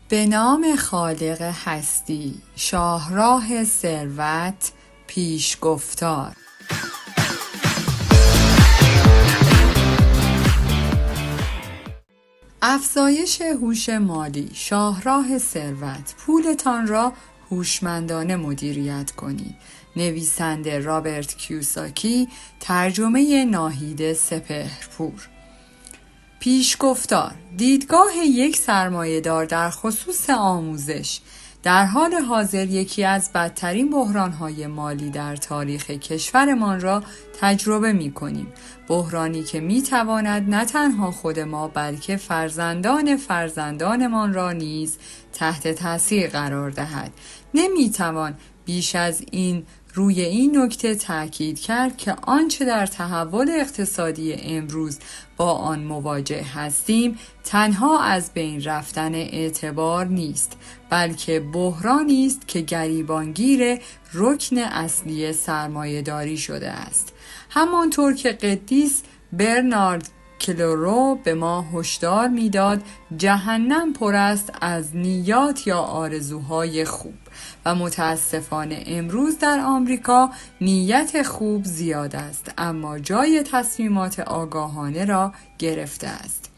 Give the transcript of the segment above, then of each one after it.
به نام خالق هستی، شاهراه ثروت، پیشگفتار. افزایش هوش مالی، شاهراه ثروت، پولتان را هوشمندانه مدیریت کنید. نویسنده رابرت کیوساکی، ترجمه ناهید سپهرپور. پیشگفتار، دیدگاه یک سرمایه‌دار در خصوص آموزش. در حال حاضر یکی از بدترین بحران‌های مالی در تاریخ کشورمان را تجربه می‌کنیم. بحرانی که می‌تواند نه تنها خود ما بلکه فرزندانمان را نیز تحت تاثیر قرار دهد. نمی‌توان بیش از این روی این نکته تأکید کرد که آنچه در تحول اقتصادی امروز با آن مواجه هستیم تنها از بین رفتن اعتبار نیست، بلکه بحرانی است که گریبانگیر رکن اصلی سرمایه‌داری شده است. همانطور که قدیس برنارد کلورو به ما هشدار می‌داد، جهنم پر است از نیات یا آرزوهای خوب و متاسفانه امروز در آمریکا نیت خوب زیاد است، اما جای تصمیمات آگاهانه را گرفته است.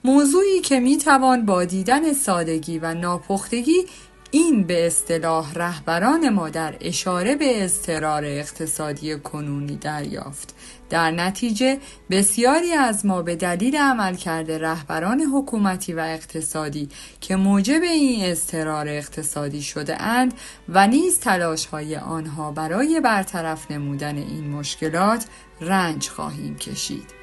موضوعی که می‌توان با دیدن سادگی و ناپختگی این به اصطلاح رهبران ما در اشاره به اضطرار اقتصادی کنونی دریافت. در نتیجه بسیاری از ما به دلیل عملکرد رهبران حکومتی و اقتصادی که موجب این اضطرار اقتصادی شده اند و نیز تلاش‌های آنها برای برطرف نمودن این مشکلات رنج خواهیم کشید.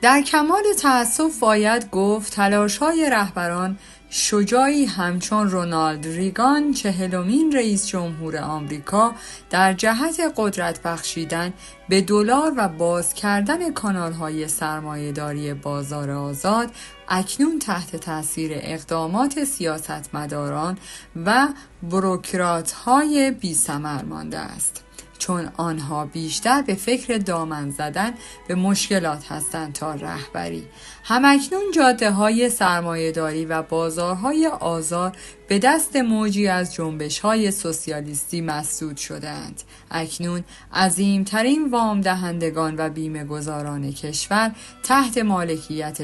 در کمال تأسف باید گفت تلاش‌های رهبران شجاعی همچون رونالد ریگان، 40مین رئیس جمهور آمریکا، در جهت قدرت بخشیدن به دلار و باز کردن کانال‌های سرمایه‌داری بازار آزاد اکنون تحت تأثیر اقدامات سیاستمداران و بروکرات‌های بی‌ثمر مانده است، چون آنها بیشتر به فکر دامن زدن به مشکلات هستند تا رهبری. همکنون جاده‌های سرمایه‌داری و بازارهای آزاد به دست موجی از جنبش‌های سوسیالیستی مسدود شده‌اند. اکنون عظیم‌ترین وام دهندگان و بیمه‌گذاران کشور تحت مالکیت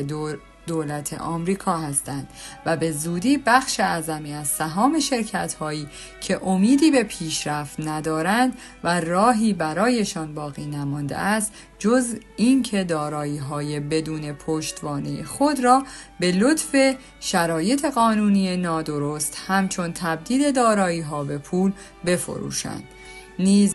دولت آمریکا هستند و به زودی بخش اعظمی از سهام شرکت‌هایی که امیدی به پیشرفت ندارند و راهی برایشان باقی نمانده است جز اینکه دارایی‌های بدون پشتوانه خود را به لطف شرایط قانونی نادرست همچون تبدیل دارایی‌ها به پول بفروشند نیز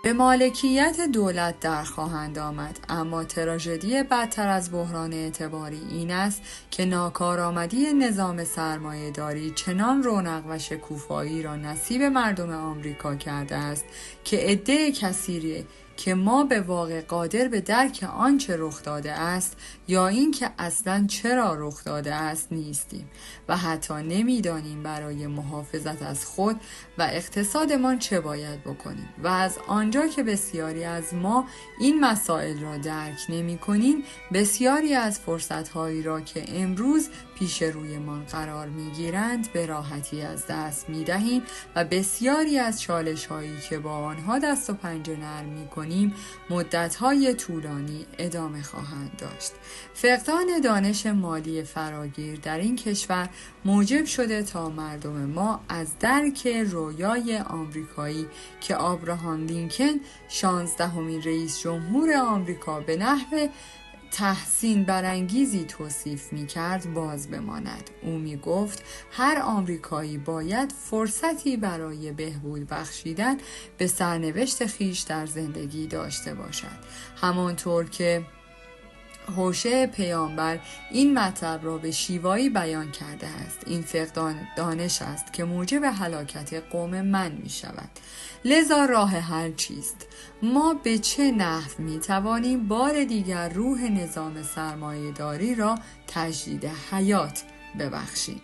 به مالکیت دولت در خواهند آمد. اما تراژدی بدتر از بحران اعتباری این است که ناکارآمدی نظام سرمایه‌داری چنان رونق و شکوفایی را نصیب مردم آمریکا کرده است که عده کثیری که ما به واقع قادر به درک آنچه رخ داده است یا اینکه اصلاً چرا رخ داده است نیستیم و حتی نمی‌دانیم برای محافظت از خود و اقتصادمان چه باید بکنیم. و از آنجا که بسیاری از ما این مسائل را درک نمی‌کنیم، بسیاری از فرصت‌هایی را که امروز پیش رویمان قرار می‌گیرند به راحتی از دست می‌دهیم و بسیاری از چالش‌هایی که با آنها دست و پنجه نرم می‌کنیم مدت‌های طولانی ادامه خواهند داشت. فقدان دانش مالی فراگیر در این کشور موجب شده تا مردم ما از درک رویای آمریکایی که آبراهام لینکن 16مین رئیس جمهور آمریکا به نحو تحسین برانگیزی توصیف می‌کرد باز بماند. او می‌گفت هر آمریکایی باید فرصتی برای بهبود بخشیدن به سرنوشت خیش در زندگی داشته باشد. همانطور که هوشع پیامبر این مطلب را به شیوایی بیان کرده است، این فقدان دانش است که موجب هلاکت قوم من می شود. لذا راه حل چیست؟ ما به چه نحو می توانیم بار دیگر روح نظام سرمایه‌داری را تجدید حیات ببخشیم؟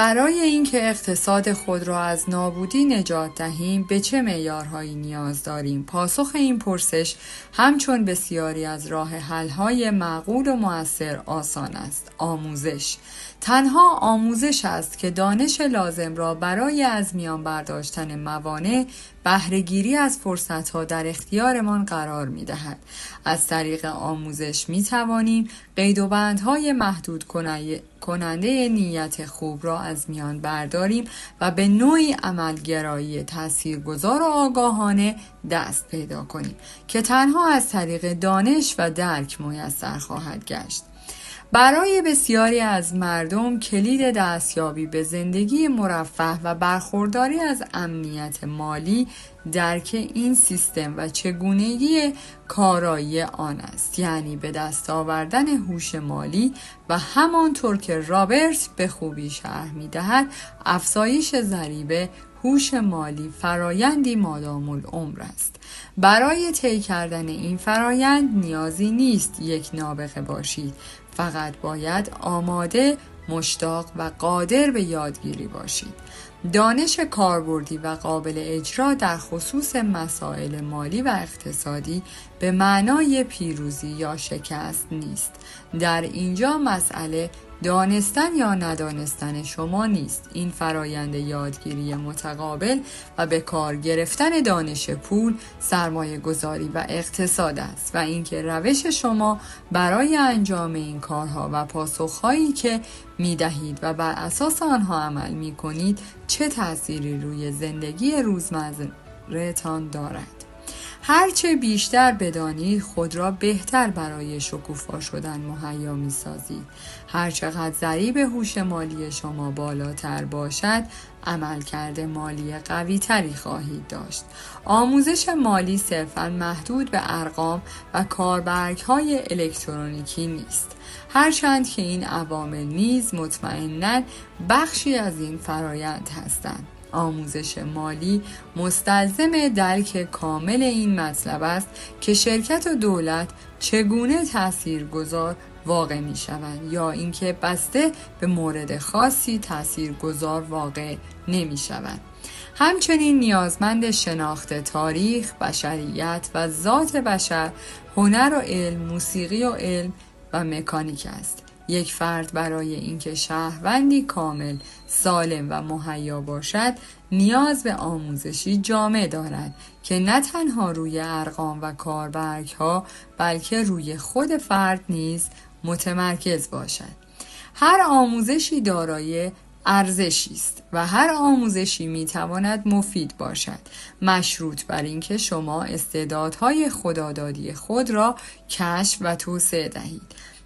برای اینکه اقتصاد خود را از نابودی نجات دهیم به چه معیارهایی نیاز داریم؟ پاسخ این پرسش همچون بسیاری از راه حل‌های معقول و مؤثر آسان است. آموزش. تنها آموزش است که دانش لازم را برای از میان برداشتن موانع، بهره‌گیری از فرصت‌ها در اختیارمان قرار می‌دهد. از طریق آموزش می‌توانیم قید و بندهای محدود کننده نیت خوب را از میان برداریم و به نوعی عملگرایی تاثیرگذار و آگاهانه دست پیدا کنیم که تنها از طریق دانش و درک میسر خواهد گشت. برای بسیاری از مردم کلید دستیابی به زندگی مرفه و برخورداری از امنیت مالی درک این سیستم و چگونگی کارایی آن است، یعنی به دست آوردن هوش مالی و همانطور که رابرت به خوبی شرح می‌دهد افزایش ضریب هوش مالی فرایندی مادام العمر است. برای طی کردن این فرایند نیازی نیست یک نابغه باشید، فقط باید آماده، مشتاق و قادر به یادگیری باشید. دانش کاربردی و قابل اجرا در خصوص مسائل مالی و اقتصادی به معنای پیروزی یا شکست نیست. در اینجا مسئله دانستن یا ندانستن شما نیست. این فرایند یادگیری متقابل و به کار گرفتن دانش پول، سرمایه گذاری و اقتصاد است و اینکه روش شما برای انجام این کارها و پاسخهایی که می‌دهید و بر اساس آنها عمل می‌کنید چه تأثیری روی زندگی روزمره‌تان دارد. هرچه بیشتر بدانید خود را بهتر برای شکوفا شدن مهیا می‌سازید. هرچقدر ضریب هوش مالی شما بالاتر باشد، عملکرد مالی قوی‌تری خواهید داشت. آموزش مالی صرفاً محدود به ارقام و کاربرگ‌های الکترونیکی نیست. هرچند که این عوامل نیز مطمئناً بخشی از این فرایند هستند. آموزش مالی مستلزم درک کامل این مطلب است که شرکت و دولت چگونه تاثیرگذار واقع می شوند یا اینکه بسته به مورد خاصی تاثیرگذار واقع نمی شوند. همچنین نیازمند شناخت تاریخ، بشریت و ذات بشر، هنر و علم، موسیقی و علم و مکانیک است. یک فرد برای اینکه شهروندی کامل، سالم و مهیا باشد، نیاز به آموزشی جامع دارد که نه تنها روی ارقام و کاربرگ‌ها بلکه روی خود فرد نیز متمرکز باشد. هر آموزشی دارای ارزشی است و هر آموزشی میتواند مفید باشد، مشروط بر اینکه شما استعدادهای خدادادی خود را کشف و توسعه دهید.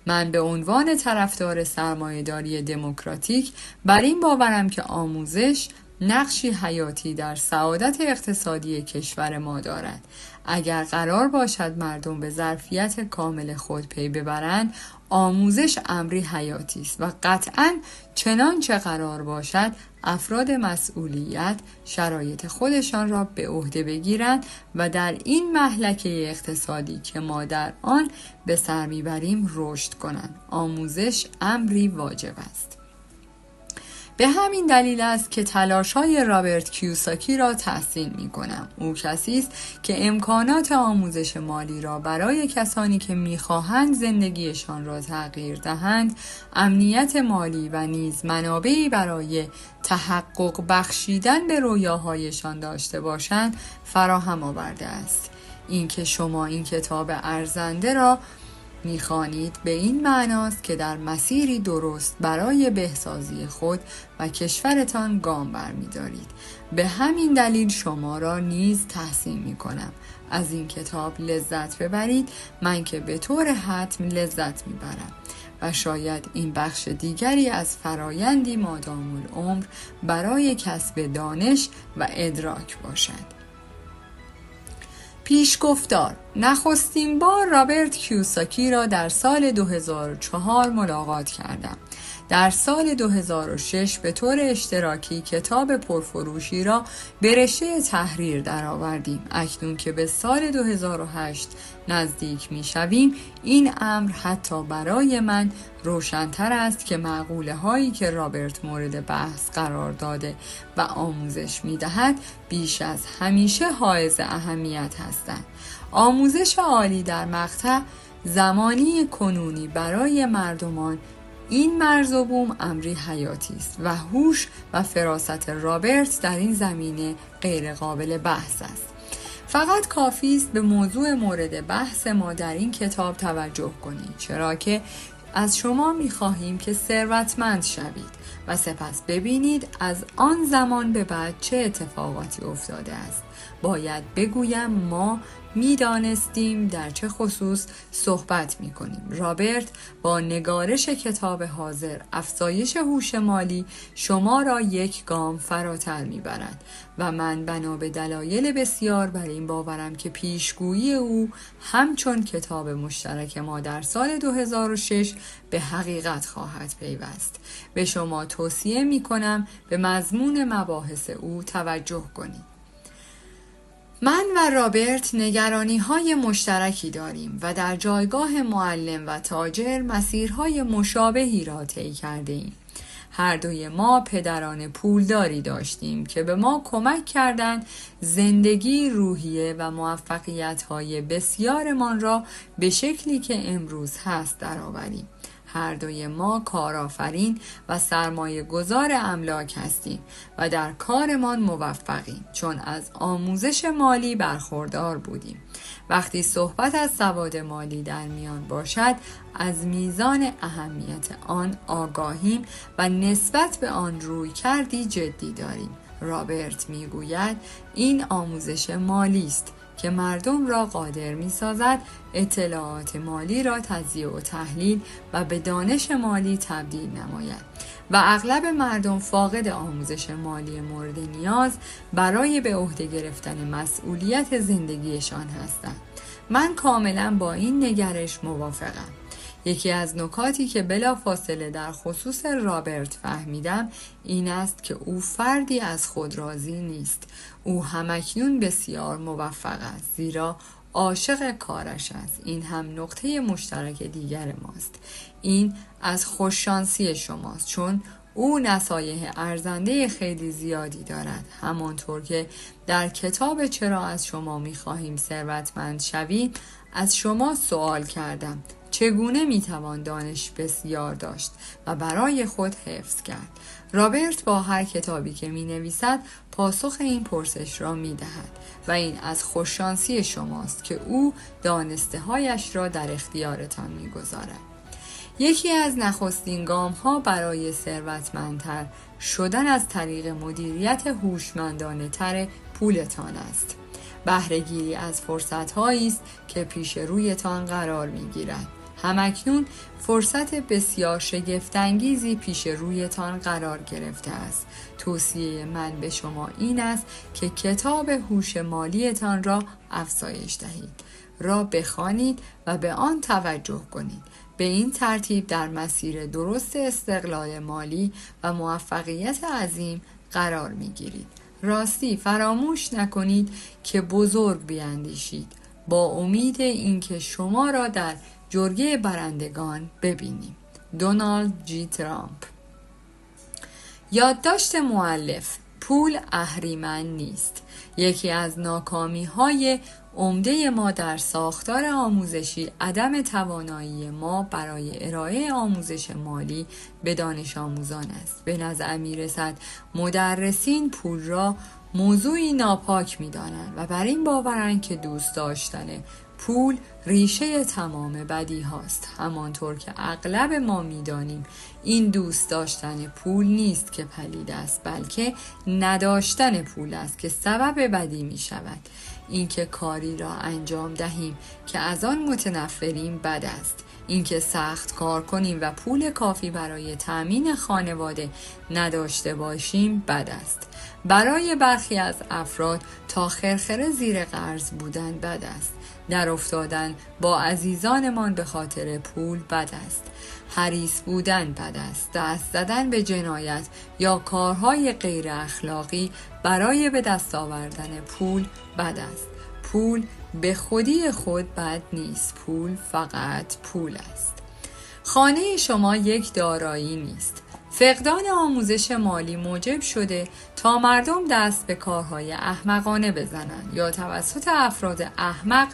من به عنوان طرفدار سرمایه‌داری دموکراتیک بر این باورم که آموزش نقشی حیاتی در سعادت اقتصادی کشور ما دارد. اگر قرار باشد مردم به ظرفیت کامل خود پی ببرند، آموزش امری حیاتی است و قطعاً چنانچه قرار باشد افراد مسئولیت شرایط خودشان را به عهده بگیرند و در این مهلکه اقتصادی که ما در آن به سر میبریم رشد کنند. آموزش امری واجب است. به همین دلیل است که تلاش‌های رابرت کیوساکی را تحسین می‌کنم. او کسی است که امکانات آموزش مالی را برای کسانی که می‌خواهند زندگیشان را تغییر دهند، امنیت مالی و نیز منابعی برای تحقق بخشیدن به رویاهایشان داشته باشند فراهم آورده است. اینکه شما این کتاب ارزنده را می‌خوانید به این معناست که در مسیری درست برای بهسازی خود و کشورتان گام برمی‌دارید. به همین دلیل شما را نیز تحسین می‌کنم. از این کتاب لذت ببرید، من که به طور حتم لذت می‌برم و شاید این بخش دیگری از فرایندی مادام العمر برای کسب دانش و ادراک باشد. پیشگفتار: نخستین بار رابرت کیوساکی را در سال 2004 ملاقات کردم. در سال 2006 به طور اشتراکی کتاب پرفروشی را به رشته تحریر درآوردیم. اکنون که به سال 2008 نزدیک می‌شویم، این امر حتی برای من روشن‌تر است که مقوله هایی که رابرت مورد بحث قرار داده و آموزش می‌دهد بیش از همیشه حائز اهمیت هستند. آموزش عالی در مقطع زمانی کنونی برای مردمان این مرز و بوم امری حیاتی است و هوش و فراست رابرت در این زمینه غیر قابل بحث است. فقط کافی است به موضوع مورد بحث ما در این کتاب توجه کنید، چرا که از شما می‌خواهیم که ثروتمند شوید و سپس ببینید از آن زمان به بعد چه اتفاقاتی افتاده است. باید بگویم ما می‌دانستیم در چه خصوص صحبت می‌کنیم. رابرت با نگارش کتاب حاضر افزایش هوش مالی شما را یک گام فراتر می‌برد و من بنا به دلایل بسیار بر این باورم که پیشگویی او همچون کتاب مشترک ما در سال 2006 به حقیقت خواهد پیوست. به شما توصیه می‌کنم به مضمون مباحث او توجه کنید. من و رابرت نگرانی‌های مشترکی داریم و در جایگاه معلم و تاجر مسیرهای مشابهی را طی کرده‌ایم. هر دوی ما پدران پولداری داشتیم که به ما کمک کردند زندگی روحیه و موفقیت‌های بسیارمان را به شکلی که امروز هست درآوریم. هر دوی ما کارآفرین و سرمایه گذار املاک هستیم و در کارمان موفقیم چون از آموزش مالی برخوردار بودیم. وقتی صحبت از سواد مالی در میان باشد از میزان اهمیت آن آگاهیم و نسبت به آن روی کردی جدی داریم. رابرت میگوید این آموزش مالی است که مردم را قادر می‌سازد اطلاعات مالی را تجزیه و تحلیل و به دانش مالی تبدیل نماید و اغلب مردم فاقد آموزش مالی مورد نیاز برای به عهده گرفتن مسئولیت زندگیشان هستند. من کاملا با این نگرش موافقم. یکی از نکاتی که بلافاصله در خصوص رابرت فهمیدم این است که او فردی از خود راضی نیست. او همکنون بسیار موفق است زیرا عاشق کارش است. این هم نقطه مشترک دیگر ماست. این از خوششانسی شماست چون او نصایح ارزنده خیلی زیادی دارد. همانطور که در کتاب چرا از شما می‌خواهیم ثروتمند شوید از شما سوال کردم چگونه میتوان دانش بسیار داشت و برای خود حفظ کرد. رابرت با هر کتابی که مینویسد پاسخ این پرسش را میدهد و این از خوششانسی شماست که او دانسته هایش را در اختیارتان میگذارد. یکی از نخستین گام ها برای ثروتمندتر شدن از طریق مدیریت هوشمندانه تر پولتان است. بهره‌گیری از فرصت‌هایی است که پیش رویتان قرار می‌گیرد. همکنون فرصت بسیار شگفت‌انگیزی پیش رویتان قرار گرفته است. توصیه من به شما این است که کتاب هوش مالیتان را افزایش دهید، را بخوانید و به آن توجه کنید. به این ترتیب در مسیر درست استقلال مالی و موفقیت عظیم قرار می‌گیرید. راستی فراموش نکنید که بزرگ بیاندیشید با امید اینکه شما را در جرگه برندگان ببینیم. دونالد جی ترامپ. یادداشت مؤلف: پول اهریمن نیست. یکی از ناکامی‌های عمده ما در ساختار آموزشی عدم توانایی ما برای ارائه آموزش مالی به دانش آموزان است. به نظر می‌رسد مدرسین پول را موضوعی ناپاک می‌دانند و بر این باورند که دوست داشتن پول ریشه تمام بدی هاست. همانطور که اغلب ما می‌دانیم این دوست داشتن پول نیست که پلید است، بلکه نداشتن پول است که سبب بدی می‌شود. اینکه کاری را انجام دهیم که از آن متنفریم بد است. اینکه سخت کار کنیم و پول کافی برای تأمین خانواده نداشته باشیم بد است. برای برخی از افراد تا خرخره زیر قرض بودن بد است. در افتادن با عزیزانمان به خاطر پول بد است. حریص بودن بد است. دست زدن به جنایت یا کارهای غیر اخلاقی برای به دست آوردن پول بد است. پول به خودی خود بد نیست. پول فقط پول است. خانه شما یک دارایی نیست. فقدان آموزش مالی موجب شده تا مردم دست به کارهای احمقانه بزنند یا توسط افراد احمق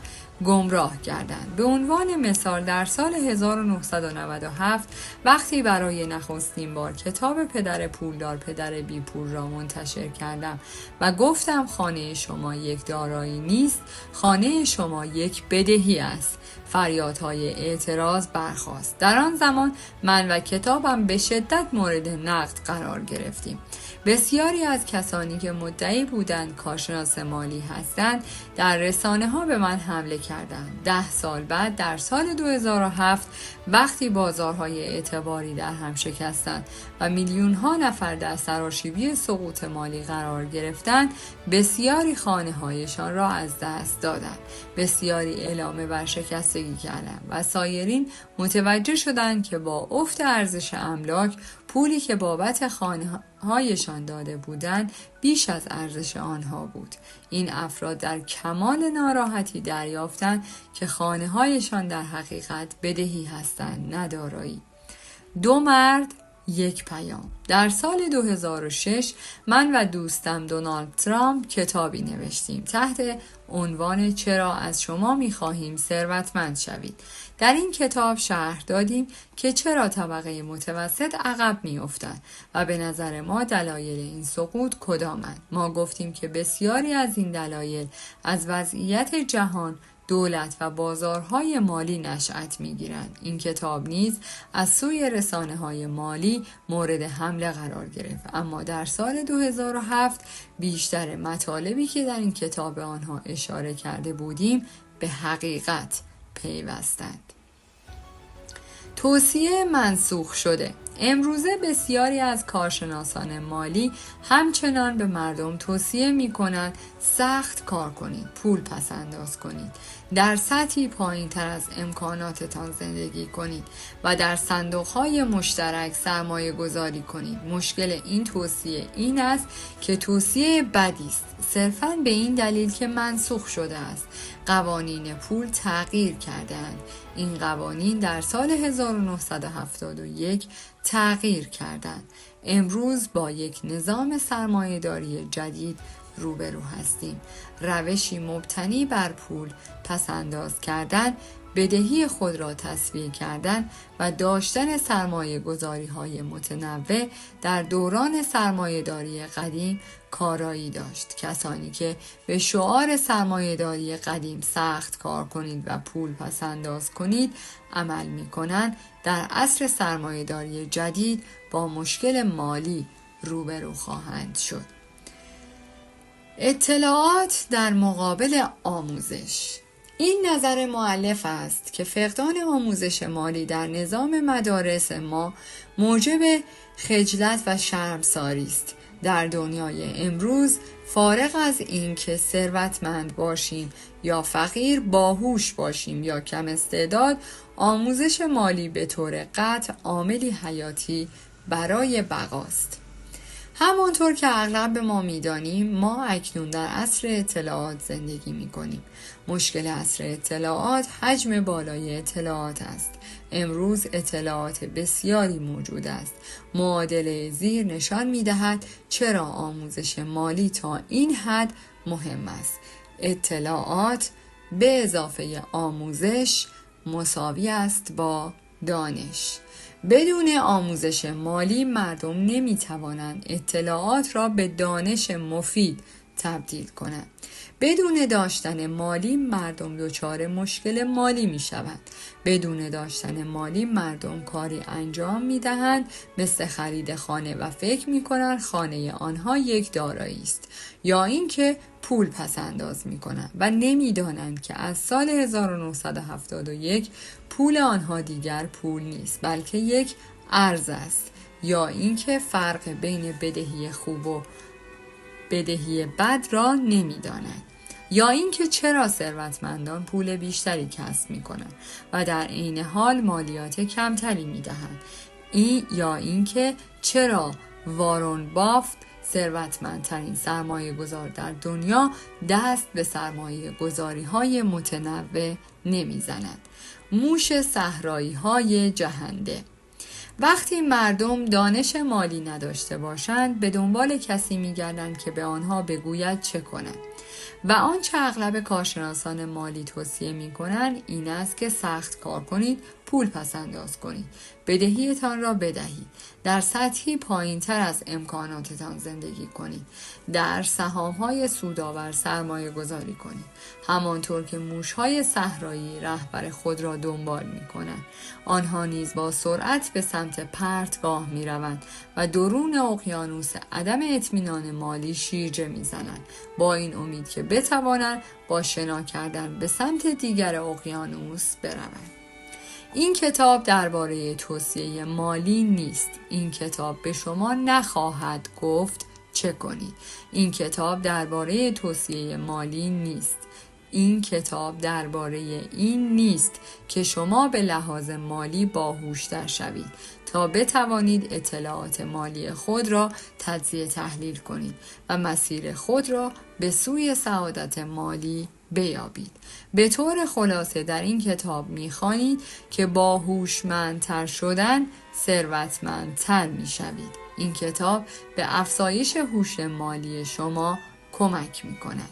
گمراه گردند. به عنوان مثال در سال 1997 وقتی برای نخستین بار کتاب پدر پولدار پدر بی پول را منتشر کردم و گفتم خانه شما یک دارایی نیست، خانه شما یک بدهی است، فریادهای اعتراض برخاست. در آن زمان من و کتابم به شدت مورد نقد قرار گرفتیم. بسیاری از کسانی که مدعی بودند کارشناس مالی هستند در رسانه ها به من حمله کردند. 10 سال بعد در سال 2007 وقتی بازارهای اعتباری در هم شکستند و میلیون ها نفر در سراشیبی سقوط مالی قرار گرفتند، بسیاری خانه هایشان را از دست دادند. بسیاری اعلام ورشکستگی کردند و سایرین متوجه شدند که با افت ارزش املاک پولی که بابت خانه هایشان داده بودند بیش از ارزش آنها بود. این افراد در کمال ناراحتی دریافتند که خانه هایشان در حقیقت بدهی هستند، نه دارایی. 2 مرد یک پیام. در سال 2006 من و دوستم دونالد ترامپ کتابی نوشتیم تحت عنوان چرا از شما می‌خواهیم ثروتمند شوید. در این کتاب شرح دادیم که چرا طبقه متوسط عقب می‌افتد و به نظر ما دلایل این سقوط کدامند. ما گفتیم که بسیاری از این دلایل از وضعیت جهان، دولت و بازارهای مالی نشأت می‌گیرند. این کتاب نیز از سوی رسانه‌های مالی مورد حمله قرار گرفت، اما در سال 2007 بیشتر مطالبی که در این کتاب آنها اشاره کرده بودیم به حقیقت پیوستند. توصیه منسوخ شده. امروزه بسیاری از کارشناسان مالی همچنان به مردم توصیه می کنند سخت کار کنید، پول پس انداز کنید، در سطحی پایین تر از امکاناتتان زندگی کنید و در صندوقهای مشترک سرمایه گذاری کنید. مشکل این توصیه این است که توصیه بدی است، صرفاً به این دلیل که منسوخ شده است. قوانین پول تغییر کردند. این قوانین در سال 1971 تغییر کردند. امروز با یک نظام سرمایه‌داری جدید روبرو هستیم. روشی مبتنی بر پول پس انداز کردن، بدهی خود را تسویه کردن و داشتن سرمایه گذاری های متنوع در دوران سرمایه داری قدیم کارایی داشت. کسانی که به شعار سرمایه داری قدیم سخت کار کنید و پول پس انداز کنید عمل می کنند، در عصر سرمایه داری جدید با مشکل مالی روبرو خواهند شد. اطلاعات در مقابل آموزش. این نظر مؤلف است که فقدان آموزش مالی در نظام مدارس ما موجب خجلت و شرمساری است. در دنیای امروز فارغ از این که ثروتمند باشیم یا فقیر، باهوش باشیم یا کم استعداد، آموزش مالی به طور قطع عاملی حیاتی برای بقاست. همانطور که اغلب ما می‌دانیم، ما اکنون در عصر اطلاعات زندگی می‌کنیم. مشکل عصر اطلاعات حجم بالای اطلاعات است. امروز اطلاعات بسیاری موجود است. معادله زیر نشان می‌دهد چرا آموزش مالی تا این حد مهم است. اطلاعات به اضافه آموزش مساوی است با دانش. بدون آموزش مالی مردم نمی‌توانند اطلاعات را به دانش مفید تبدیل کنند. بدون داشتن مالی مردم دچار مشکل مالی می‌شوند. بدون داشتن مالی مردم کاری انجام می‌دهند مثل خرید خانه و فکر می‌کنند خانه آنها یک دارایی است، یا اینکه پول پس انداز می‌کنند و نمی‌دانند که از سال 1971 پول آنها دیگر پول نیست بلکه یک ارز است، یا اینکه فرق بین بدهی خوب و بدهی بد را نمی‌دانند. یا اینکه چرا ثروتمندان پول بیشتری کسب میکنند و در عین حال مالیات کمتری میدهند. یا اینکه چرا وارون بافت ثروتمندترین سرمایه گذار در دنیا دست به سرمایه گذاری های متنوع نمی زند. موش صحرایی های جهنده. وقتی مردم دانش مالی نداشته باشند به دنبال کسی می گردند که به آنها بگوید چه کنند و آنچه اغلب کارشناسان مالی توصیه می کنند این است که سخت کار کنید، پول پس انداز کنید، بدهیتان را بدهید، در سطحی پایین تر از امکاناتتان زندگی کنید، در سهام‌های سودآور سرمایه گذاری کنید، همانطور که موش‌های صحرایی رهبر خود را دنبال می‌کنند. آنها نیز با سرعت به سمت پرتگاه می‌روند و درون اقیانوس عدم اطمینان مالی شیرجه می‌زنند، با این امید که بتوانند با شنا کردن به سمت دیگر اقیانوس بروند. این کتاب درباره توصیه مالی نیست. این کتاب به شما نخواهد گفت چه کنید. این کتاب درباره توصیه مالی نیست. این کتاب درباره این نیست که شما به لحاظ مالی باهوش‌تر شوید تا بتوانید اطلاعات مالی خود را تجزیه تحلیل کنید و مسیر خود را به سوی سعادت مالی بیابید. به طور خلاصه در این کتاب می‌خوانید که با هوشمندتر شدن ثروتمندتر می‌شوید. این کتاب به افزایش هوش مالی شما کمک می‌کند.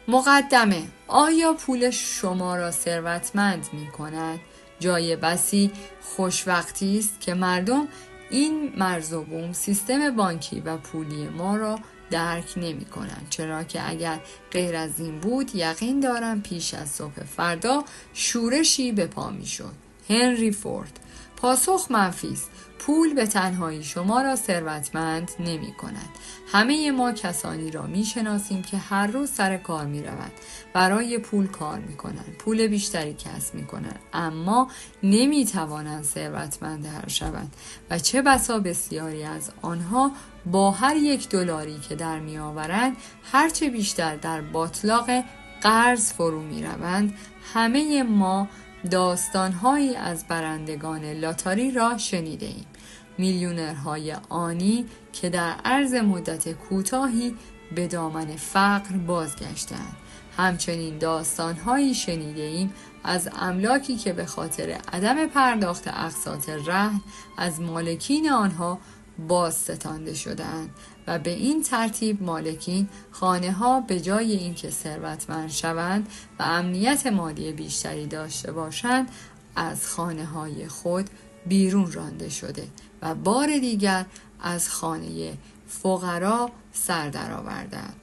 مقدمه: آیا پول شما را ثروتمند می‌کند؟ جای بسی خوشوقتی است که مردم این مرز و بوم سیستم بانکی و پولی ما را درک نمی کنند، چرا که اگر غیر از این بود یقین دارم پیش از صبح فردا شورشی به پا می شد. هنری فورد. پاسخ منفی است. پول به تنهایی شما را ثروتمند نمی کند. همه ما کسانی را می شناسیم که هر روز سر کار می روند، برای پول کار می کنند، پول بیشتری کسب می کنند، اما نمی توانند ثروتمندتر شوند و چه بسا بسیاری از آنها با هر $1 که در می آورند هرچه بیشتر در باتلاق قرض فرو می روند. همه ما داستان‌هایی از برندگان لاتاری را شنیده ایم. میلیونرهای آنی که در عرض مدت کوتاهی به دامن فقر بازگشتند. همچنین داستان‌هایی شنیده ایم از املاکی که به خاطر عدم پرداخت اقساط رهن از مالکین آنها بازستانده شدند و به این ترتیب مالکین خانه‌ها به جای اینکه ثروتمند شوند و امنیت مالی بیشتری داشته باشند از خانه‌های خود بیرون رانده شده و بار دیگر از خانه فقرا سر درآوردند.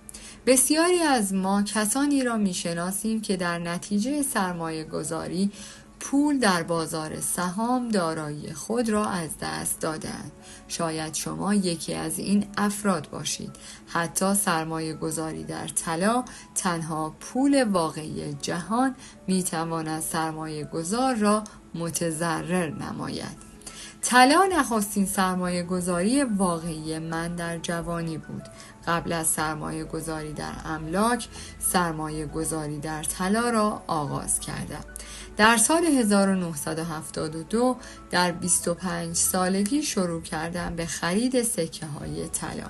بسیاری از ما کسانی را می‌شناسیم که در نتیجه سرمایه گذاری پول در بازار سهام دارایی خود را از دست دادند. شاید شما یکی از این افراد باشید. حتی سرمایه گذاری در طلا، تنها پول واقعی جهان، میتواند سرمایه گذار را متضرر نماید. طلا نخستین سرمایه گذاری واقعی من در جوانی بود. قبل از سرمایه گذاری در املاک، سرمایه گذاری در طلا را آغاز کردم. در سال 1972 در 25 سالگی شروع کردم به خرید سکه های طلا.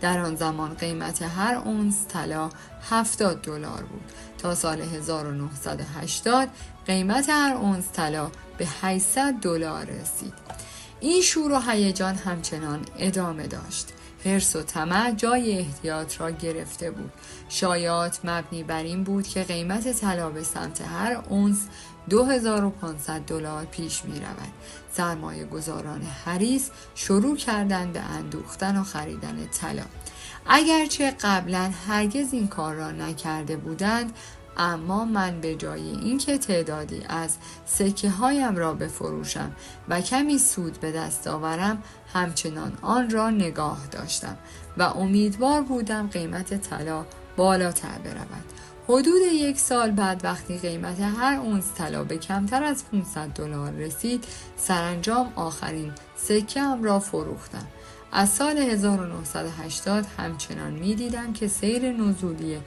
در آن زمان قیمت هر اونس طلا $70 بود. تا سال 1980 قیمت هر اونس طلا به $800 رسید. این شور و هیجان همچنان ادامه داشت. حرص و طمع جای احتیاط را گرفته بود. شایعات مبنی بر این بود که قیمت طلا به سمت هر اونس $2500 پیش می رود. سرمایه گذاران حریص شروع کردند به اندوختن و خریدن طلا. اگرچه قبلا هرگز این کار را نکرده بودند، اما من به جای اینکه تعدادی از سکه هایم را بفروشم و کمی سود به دست آورم، همچنان آن را نگاه داشتم و امیدوار بودم قیمت طلا بالاتر برود. حدود 1 سال بعد وقتی قیمت هر اونس طلا به کمتر از $500 رسید، سرانجام آخرین سکه‌ام را فروختم. از سال 1980 همچنان می دیدم که سیر نزولی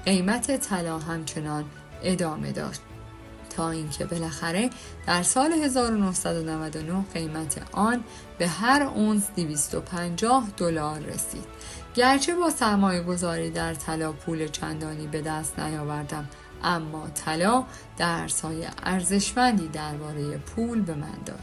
قیمت طلا همچنان ادامه داشت تا اینکه بالاخره در سال 1999 قیمت آن به هر اونس $250 رسید. گرچه با سرمایه گذاری در طلا پول چندانی به دست نیاوردم، اما طلا درس‌های ارزشمندی درباره پول به من داد.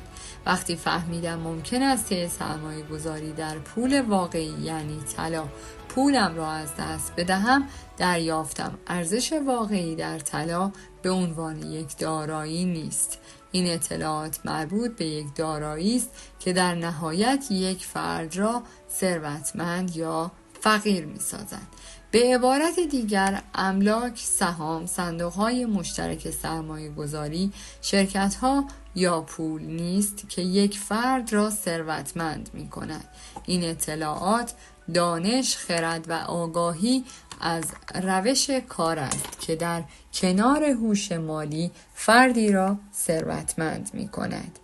وقتی فهمیدم ممکن است که سرمایه گذاری در پول واقعی یعنی طلا پولم را از دست بدهم، دریافتم ارزش واقعی در طلا به عنوان یک دارایی نیست. این اطلاعات مربوط به یک دارایی است که در نهایت یک فرد را ثروتمند یا فقیر می‌سازد. به عبارت دیگر، املاک، سهام، صندوق‌های مشترک سرمایه گذاری، شرکت‌ها یا پول نیست که یک فرد را ثروتمند می‌کند. این اطلاعات، دانش، خرد و آگاهی از روش کار است که در کنار هوش مالی فردی را ثروتمند می‌کند.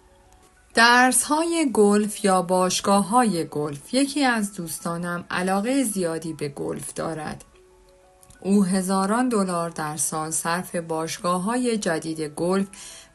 درس‌های گلف یا باشگاه‌های گلف. یکی از دوستانم علاقه زیادی به گلف دارد. او هزاران دلار در سال صرف باشگاه‌های جدید گلف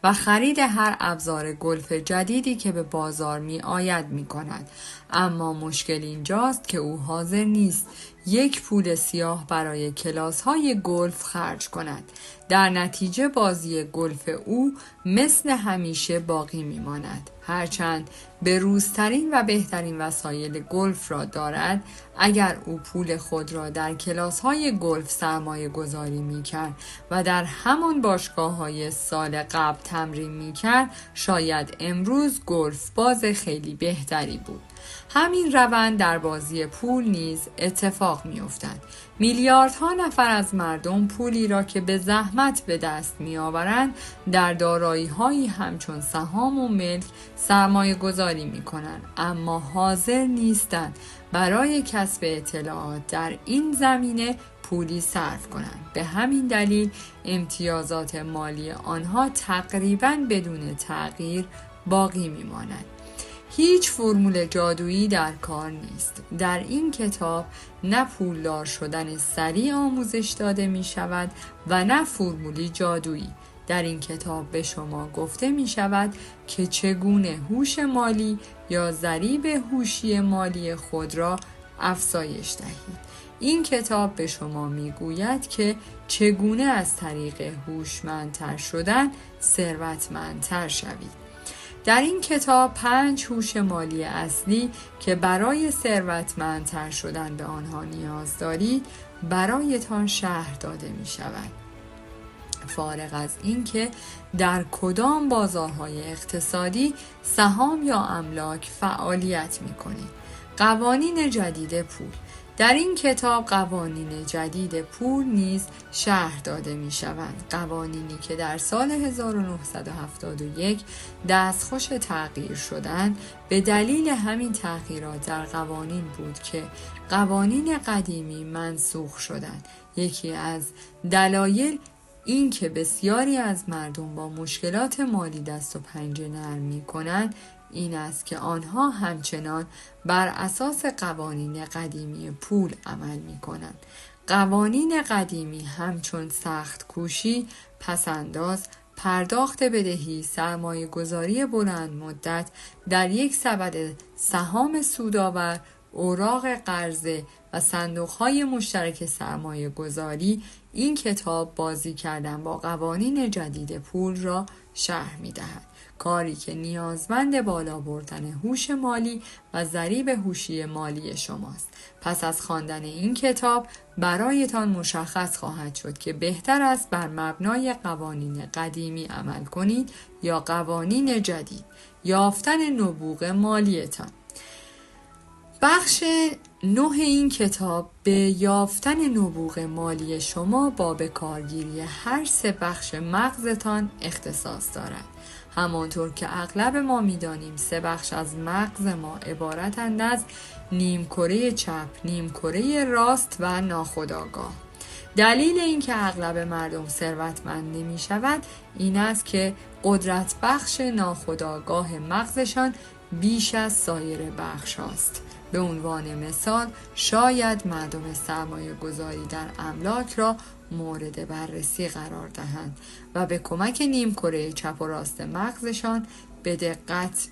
و خرید هر ابزار گلف جدیدی که به بازار می آید می کند. اما مشکل اینجاست که او حاضر نیست یک پول سیاه برای کلاس‌های گلف خرج کند. در نتیجه بازی گلف او مثل همیشه باقی می ماند. هرچند بروزترین و بهترین وسایل گلف را دارد، اگر او پول خود را در کلاس‌های گلف سرمایه گذاری می کرد و در همان باشگاه‌های سال قبل تمرین می کرد، شاید امروز گلف باز خیلی بهتری بود. همین روند در بازی پول نیز اتفاق می افتد. میلیاردها نفر از مردم پولی را که به زحمت به دست می آورند در دارایی‌هایی همچون سهام و ملک سرمایه گذاری می کنند، اما حاضر نیستند برای کسب اطلاعات در این زمینه پولی صرف کنند. به همین دلیل امتیازات مالی آنها تقریباً بدون تغییر باقی می ماند. هیچ فرمول جادویی در کار نیست. در این کتاب نه پولدار شدن سریع آموزش داده می شود و نه فرمولی جادویی. در این کتاب به شما گفته می شود که چگونه هوش مالی یا ضریب هوشی مالی خود را افزایش دهید. این کتاب به شما می گوید که چگونه از طریق هوشمندتر شدن ثروتمندتر شوید. در این کتاب 5 هوش مالی اصلی که برای ثروتمندتر شدن به آنها نیاز دارید برایتان شرح داده می شود. فارغ از اینکه در کدام بازارهای اقتصادی سهام یا املاک فعالیت می کنید. قوانین جدید پول. در این کتاب قوانین جدید پول نیز شرح داده می شوند. قوانینی که در سال 1971 دستخوش تغییر شدند به دلیل همین تغییرات در قوانین بود که قوانین قدیمی منسوخ شدند. یکی از دلایل این که بسیاری از مردم با مشکلات مالی دست و پنجه نرم می کنند این است که آنها همچنان بر اساس قوانین قدیمی پول عمل می کنند. قوانین قدیمی همچون سخت کوشی، پسنداز، پرداخت بدهی، سرمایه گذاری بلند مدت در یک سبد سهام سودآور، اوراق قرضه و صندوق‌های مشترک سرمایه گذاری این کتاب بازی کردن با قوانین جدید پول را شرح می‌دهد. کاری که نیازمند بالا بردن هوش مالی و ضریب هوشی مالی شماست. پس از خواندن این کتاب برایتان مشخص خواهد شد که بهتر است بر مبنای قوانین قدیمی عمل کنید یا قوانین جدید. یافتن نبوغ مالیتان. بخش 9 این کتاب به یافتن نبوغ مالی شما با به کارگیری هر 3 بخش مغزتان اختصاص دارد. همانطور که اغلب ما می‌دانیم 3 بخش از مغز ما عبارتند از نیمکره چپ، نیمکره راست و ناخودآگاه. دلیل اینکه اغلب مردم ثروتمند نمی‌شود این است که قدرت بخش ناخودآگاه مغزشان بیش از سایر بخش هاست. به عنوان مثال شاید مردم سرمایه گذاری در املاک را مورد بررسی قرار دهند و به کمک نیمکره چپ و راست مغزشان به دقت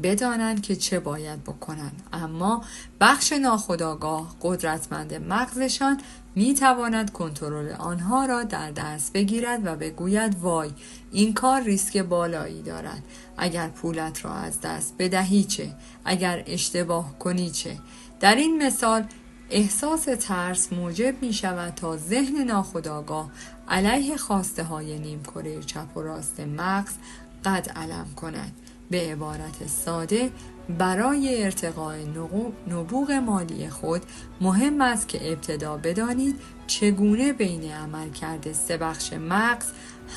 بدانند که چه باید بکنند، اما بخش ناخودآگاه قدرتمند مغزشان می تواند کنترل آنها را در دست بگیرد و بگوید وای این کار ریسک بالایی دارد، اگر پولت را از دست بدهی چه؟ اگر اشتباه کنی چه؟ در این مثال احساس ترس موجب می شود تا ذهن ناخودآگاه علیه خواسته های نیمکره چپ و راست مغز قد علم کند. به عبارت ساده، برای ارتقاء نبوغ مالی خود مهم است که ابتدا بدانید چگونه بین عملکرد سه بخش مغز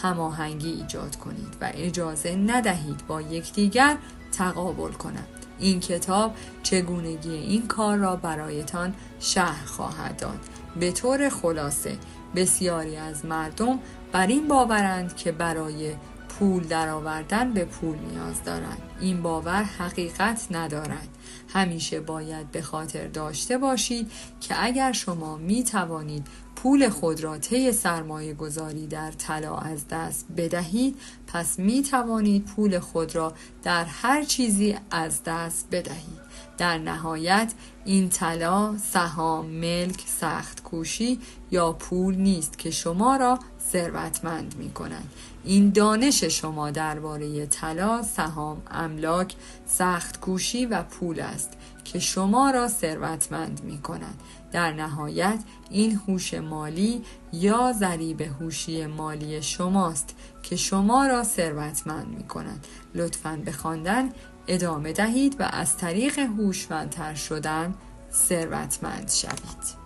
هماهنگی ایجاد کنید و اجازه ندهید با یکدیگر تقابل کنند. این کتاب چگونگی این کار را برایتان شرح خواهد داد. به طور خلاصه بسیاری از مردم بر این باورند که برای پول درآوردن به پول نیاز دارند. این باور حقیقت ندارد. همیشه باید به خاطر داشته باشید که اگر شما می توانید پول خود را طی سرمایه گذاری در طلا از دست بدهید، پس می توانید پول خود را در هر چیزی از دست بدهید. در نهایت این طلا، سهام، ملک، سخت کوشی یا پول نیست که شما را ثروتمند می کنند. این دانش شما درباره طلا، سهام، املاک، سخت کوشی و پول است که شما را ثروتمند می کنند. در نهایت این هوش مالی یا ضریب هوشی مالی شماست که شما را ثروتمند می کنند. لطفاً به خواندن ادامه دهید و از طریق هوشمندتر شدن ثروتمند شوید.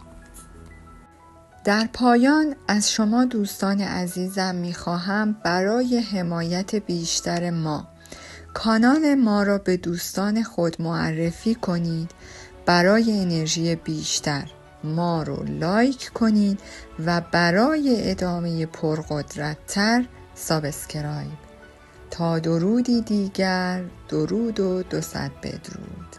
در پایان از شما دوستان عزیزم می‌خواهم برای حمایت بیشتر ما کانال ما را به دوستان خود معرفی کنید. برای انرژی بیشتر ما رو لایک کنید و برای ادامه پرقدرت‌تر سابسکرایب. تا درودی دیگر، درود و 200 بدرود.